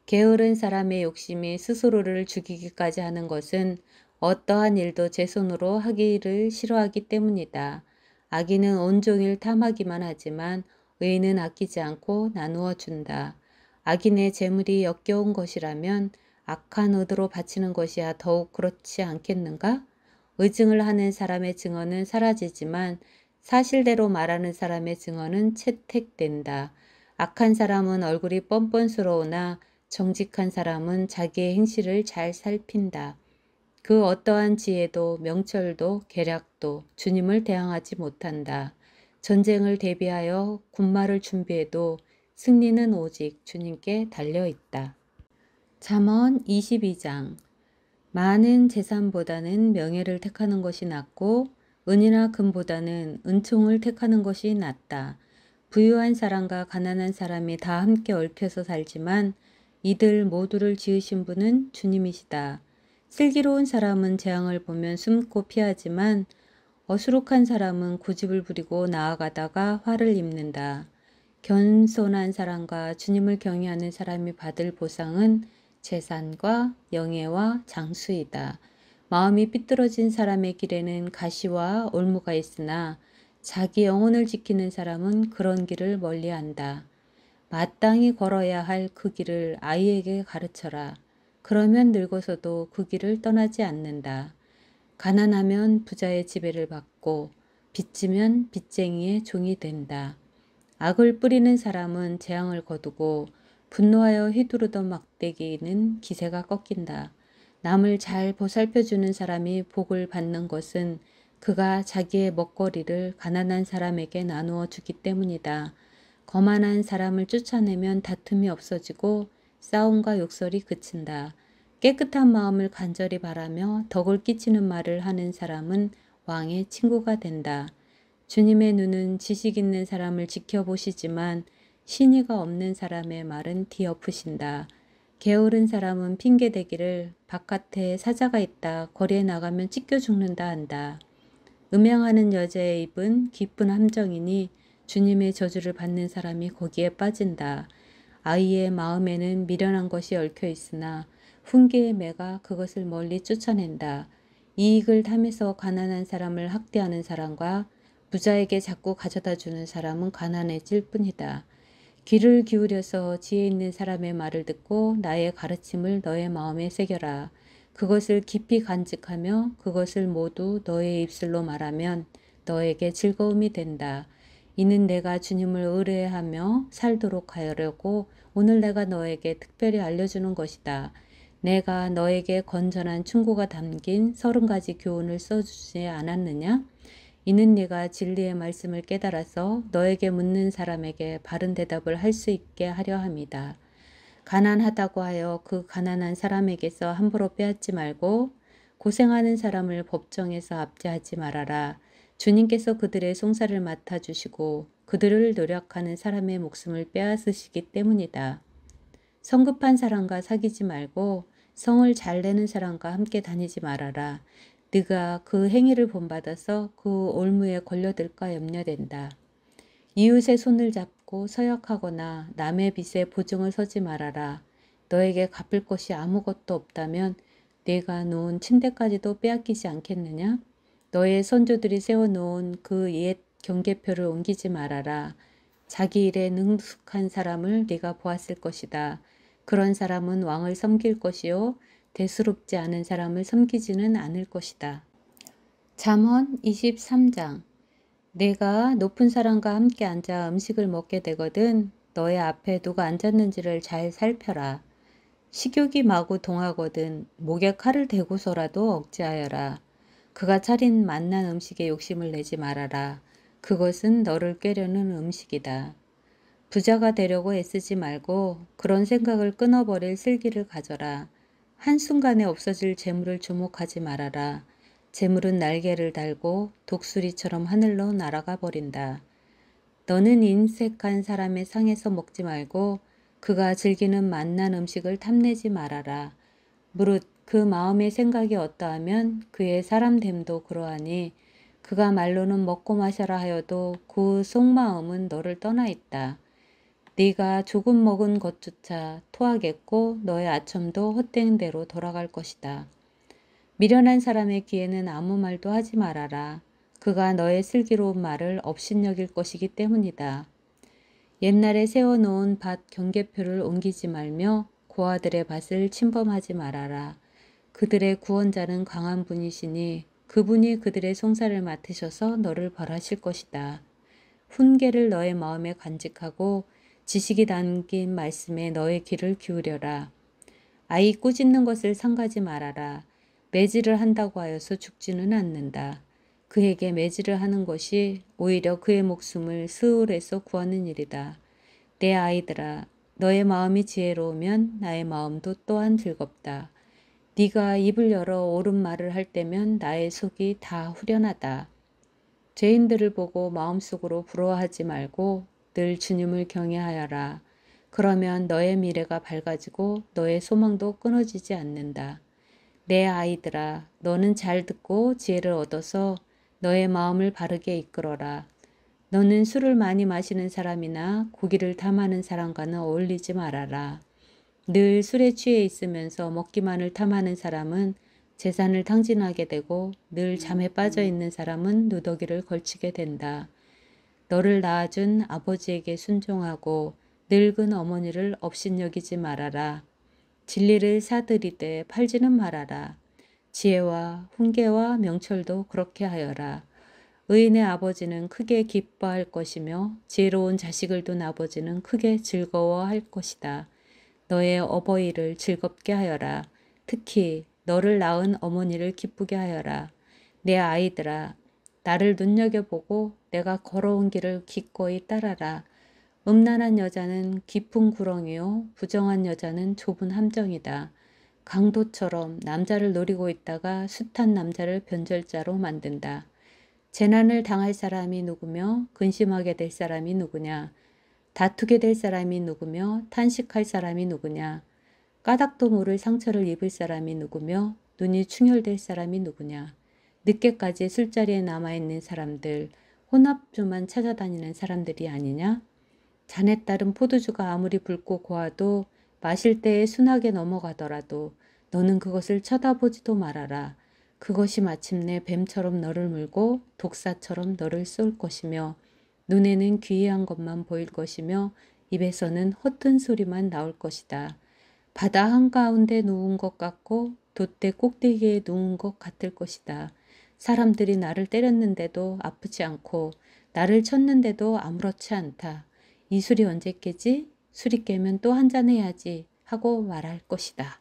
게으른 사람의 욕심이 스스로를 죽이기까지 하는 것은 어떠한 일도 제 손으로 하기를 싫어하기 때문이다. 악인은 온종일 탐하기만 하지만 의인은 아끼지 않고 나누어 준다. 악인의 재물이 역겨운 것이라면 악한 의도로 바치는 것이야 더욱 그렇지 않겠는가? 의증을 하는 사람의 증언은 사라지지만 사실대로 말하는 사람의 증언은 채택된다. 악한 사람은 얼굴이 뻔뻔스러우나 정직한 사람은 자기의 행실을 잘 살핀다. 그 어떠한 지혜도 명철도 계략도 주님을 대항하지 못한다. 전쟁을 대비하여 군마를 준비해도 승리는 오직 주님께 달려있다. 잠언 22장. 많은 재산보다는 명예를 택하는 것이 낫고 은이나 금보다는 은총을 택하는 것이 낫다. 부유한 사람과 가난한 사람이 다 함께 얽혀서 살지만 이들 모두를 지으신 분은 주님이시다. 슬기로운 사람은 재앙을 보면 숨고 피하지만 어수룩한 사람은 고집을 부리고 나아가다가 화를 입는다. 겸손한 사람과 주님을 경외하는 사람이 받을 보상은 재산과 영예와 장수이다. 마음이 삐뚤어진 사람의 길에는 가시와 올무가 있으나 자기 영혼을 지키는 사람은 그런 길을 멀리한다. 마땅히 걸어야 할 그 길을 아이에게 가르쳐라. 그러면 늙어서도 그 길을 떠나지 않는다. 가난하면 부자의 지배를 받고 빚지면 빚쟁이의 종이 된다. 악을 뿌리는 사람은 재앙을 거두고 분노하여 휘두르던 막대기는 기세가 꺾인다. 남을 잘 보살펴주는 사람이 복을 받는 것은 그가 자기의 먹거리를 가난한 사람에게 나누어 주기 때문이다. 거만한 사람을 쫓아내면 다툼이 없어지고 싸움과 욕설이 그친다. 깨끗한 마음을 간절히 바라며 덕을 끼치는 말을 하는 사람은 왕의 친구가 된다. 주님의 눈은 지식 있는 사람을 지켜보시지만 신의가 없는 사람의 말은 뒤엎으신다. 게으른 사람은 핑계대기를 바깥에 사자가 있다. 거리에 나가면 찢겨 죽는다 한다. 음양하는 여자의 입은 깊은 함정이니 주님의 저주를 받는 사람이 거기에 빠진다. 아이의 마음에는 미련한 것이 얽혀 있으나 훈계의 매가 그것을 멀리 쫓아낸다. 이익을 탐해서 가난한 사람을 학대하는 사람과 부자에게 자꾸 가져다 주는 사람은 가난해질 뿐이다. 귀를 기울여서 지혜 있는 사람의 말을 듣고 나의 가르침을 너의 마음에 새겨라. 그것을 깊이 간직하며 그것을 모두 너의 입술로 말하면 너에게 즐거움이 된다. 이는 내가 주님을 의뢰하며 살도록 하려고 오늘 내가 너에게 특별히 알려주는 것이다. 내가 너에게 건전한 충고가 담긴 30가지 교훈을 써주지 않았느냐? 이는 네가 진리의 말씀을 깨달아서 너에게 묻는 사람에게 바른 대답을 할 수 있게 하려 함이다. 가난하다고 하여 그 가난한 사람에게서 함부로 빼앗지 말고 고생하는 사람을 법정에서 압제하지 말아라. 주님께서 그들의 송사를 맡아주시고 그들을 노력하는 사람의 목숨을 빼앗으시기 때문이다. 성급한 사람과 사귀지 말고 성을 잘 내는 사람과 함께 다니지 말아라. 네가 그 행위를 본받아서 그 올무에 걸려들까 염려된다. 이웃의 손을 잡고 서약하거나 남의 빚에 보증을 서지 말아라. 너에게 갚을 것이 아무것도 없다면 네가 놓은 침대까지도 빼앗기지 않겠느냐? 너의 선조들이 세워놓은 그 옛 경계표를 옮기지 말아라. 자기 일에 능숙한 사람을 네가 보았을 것이다. 그런 사람은 왕을 섬길 것이요 대수롭지 않은 사람을 섬기지는 않을 것이다. 잠언 23장. 내가 높은 사람과 함께 앉아 음식을 먹게 되거든 너의 앞에 누가 앉았는지를 잘 살펴라. 식욕이 마구 동하거든 목에 칼을 대고서라도 억제하여라. 그가 차린 맛난 음식에 욕심을 내지 말아라. 그것은 너를 꾀려는 음식이다. 부자가 되려고 애쓰지 말고 그런 생각을 끊어버릴 슬기를 가져라. 한순간에 없어질 재물을 주목하지 말아라. 재물은 날개를 달고 독수리처럼 하늘로 날아가 버린다. 너는 인색한 사람의 상에서 먹지 말고 그가 즐기는 맛난 음식을 탐내지 말아라. 무릇 그 마음의 생각이 어떠하면 그의 사람됨도 그러하니 그가 말로는 먹고 마셔라 하여도 그 속마음은 너를 떠나 있다. 네가 조금 먹은 것조차 토하겠고 너의 아첨도 헛된 대로 돌아갈 것이다. 미련한 사람의 귀에는 아무 말도 하지 말아라. 그가 너의 슬기로운 말을 업신여길 것이기 때문이다. 옛날에 세워놓은 밭 경계표를 옮기지 말며 고아들의 밭을 침범하지 말아라. 그들의 구원자는 강한 분이시니 그분이 그들의 송사를 맡으셔서 너를 벌하실 것이다. 훈계를 너의 마음에 간직하고 지식이 담긴 말씀에 너의 귀를 기울여라. 아이 꾸짖는 것을 삼가지 말아라. 매질을 한다고 하여서 죽지는 않는다. 그에게 매질을 하는 것이 오히려 그의 목숨을 스울에서 구하는 일이다. 내 아이들아, 너의 마음이 지혜로우면 나의 마음도 또한 즐겁다. 네가 입을 열어 옳은 말을 할 때면 나의 속이 다 후련하다. 죄인들을 보고 마음속으로 부러워하지 말고 늘 주님을 경외하여라. 그러면 너의 미래가 밝아지고 너의 소망도 끊어지지 않는다. 내 아이들아, 너는 잘 듣고 지혜를 얻어서 너의 마음을 바르게 이끌어라. 너는 술을 많이 마시는 사람이나 고기를 탐하는 사람과는 어울리지 말아라. 늘 술에 취해 있으면서 먹기만을 탐하는 사람은 재산을 탕진하게 되고 늘 잠에 빠져 있는 사람은 누더기를 걸치게 된다. 너를 낳아준 아버지에게 순종하고 늙은 어머니를 업신여기지 말아라. 진리를 사들이되 팔지는 말아라. 지혜와 훈계와 명철도 그렇게 하여라. 의인의 아버지는 크게 기뻐할 것이며 지혜로운 자식을 둔 아버지는 크게 즐거워할 것이다. 너의 어버이를 즐겁게 하여라. 특히 너를 낳은 어머니를 기쁘게 하여라. 내 아이들아, 나를 눈여겨보고 내가 걸어온 길을 기꺼이 따라라. 음란한 여자는 깊은 구렁이요 부정한 여자는 좁은 함정이다. 강도처럼 남자를 노리고 있다가 숱한 남자를 변절자로 만든다. 재난을 당할 사람이 누구며 근심하게 될 사람이 누구냐. 다투게 될 사람이 누구며 탄식할 사람이 누구냐. 까닭도 모를 상처를 입을 사람이 누구며 눈이 충혈될 사람이 누구냐. 늦게까지 술자리에 남아있는 사람들, 혼합주만 찾아다니는 사람들이 아니냐. 자네 딸은 포도주가 아무리 붉고 고와도 마실 때에 순하게 넘어가더라도 너는 그것을 쳐다보지도 말아라. 그것이 마침내 뱀처럼 너를 물고 독사처럼 너를 쏠 것이며 눈에는 귀한 것만 보일 것이며 입에서는 헛된 소리만 나올 것이다. 바다 한가운데 누운 것 같고 돛대 꼭대기에 누운 것 같을 것이다. 사람들이 나를 때렸는데도 아프지 않고 나를 쳤는데도 아무렇지 않다. 이 술이 언제 깨지? 술이 깨면 또 한잔 해야지 하고 말할 것이다.